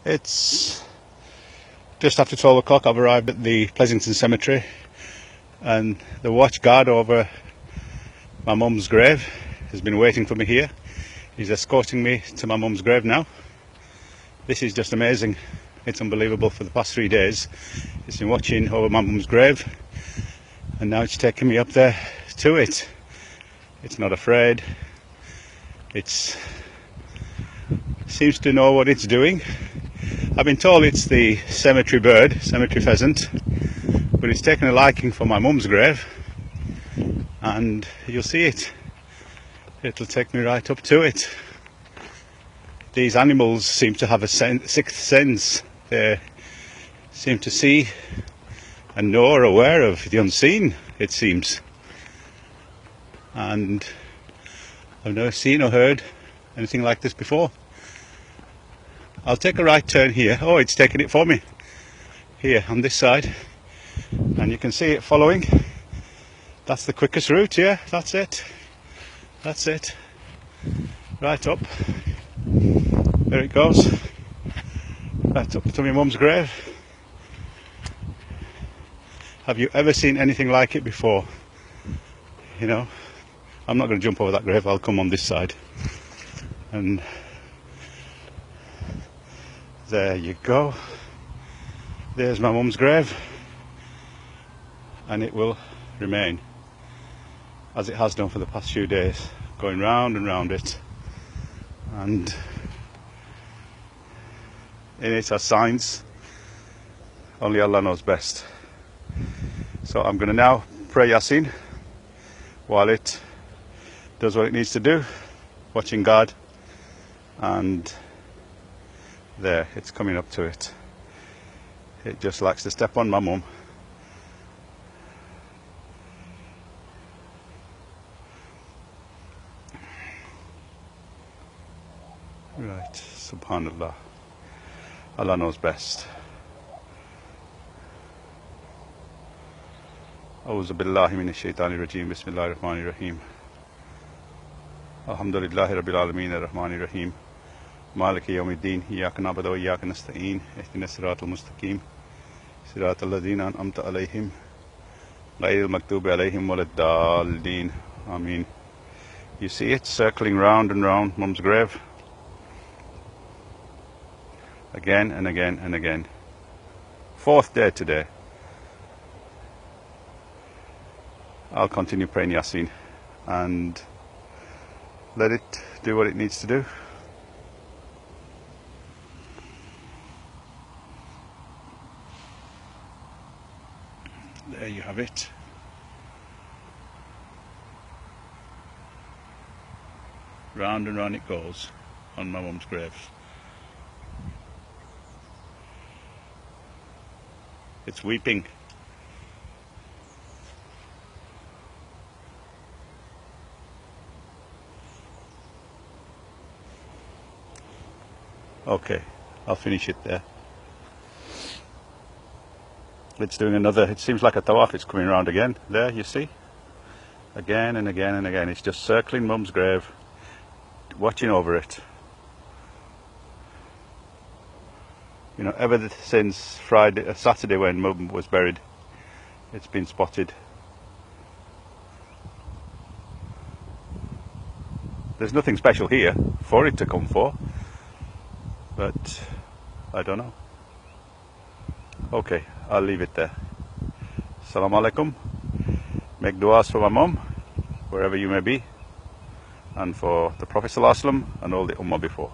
It's just after 12 o'clock. I've arrived at the Pleasington Cemetery, and the watch guard over my mum's grave has been waiting for me here. He's escorting me to my mum's grave now. This is just amazing. It's unbelievable. For the past 3 days he's been watching over my mum's grave, and now it's taking me up there to it. It's not afraid. It seems to know what it's doing. I've been told it's the cemetery bird, cemetery pheasant, but it's taken a liking for my mum's grave, and you'll see it. It'll take me right up to it. These animals seem to have a sixth sense. They seem to see and know or aware of the unseen, it seems. And I've never seen or heard anything like this before. I'll take a right turn here. Oh, it's taking it for me. Here, on this side. And you can see it following. That's the quickest route, yeah, that's it. That's it. Right up. There it goes. Right up to my mum's grave. Have you ever seen anything like it before? You know, I'm not going to jump over that grave. I'll come on this side. And there you go. There's my mum's grave, and it will remain as it has done for the past few days, going round and round it, and in it are signs. Only Allah knows best. So I'm going to now pray Yasin while it does what it needs to do, watching God, and there, it's coming up to it. It just likes to step on my mum. Right, Subhanallah. Allah knows best. A'udhu billahi minash shaitani rajim. Bismillahir rahmanir rahim. Alhamdulillahi rabbil alameen ar-rahmanir rahim. مالك يوم الدين إياك نعبد وإياك نستعين اهدنا الصراط المستقيم صراط الذين أنعمت عليهم غير المغضوب عليهم ولا الضالين آمين. You see it circling round and round mum's grave again and again and again. 4th day today. I'll continue praying Yasin and let it do what it needs to do. There you have it. Round and round it goes on my mum's grave. It's weeping. Okay, I'll finish it there. It's doing another, it seems like a tawaf. It's coming around again. There, you see? Again and again and again. It's just circling mum's grave, watching over it. You know, ever since Saturday when mum was buried, it's been spotted. There's nothing special here for it to come for, but I don't know. Okay, I'll leave it there. Assalamu alaikum. Make du'as for my mum, wherever you may be, and for the Prophet ﷺ and all the ummah before.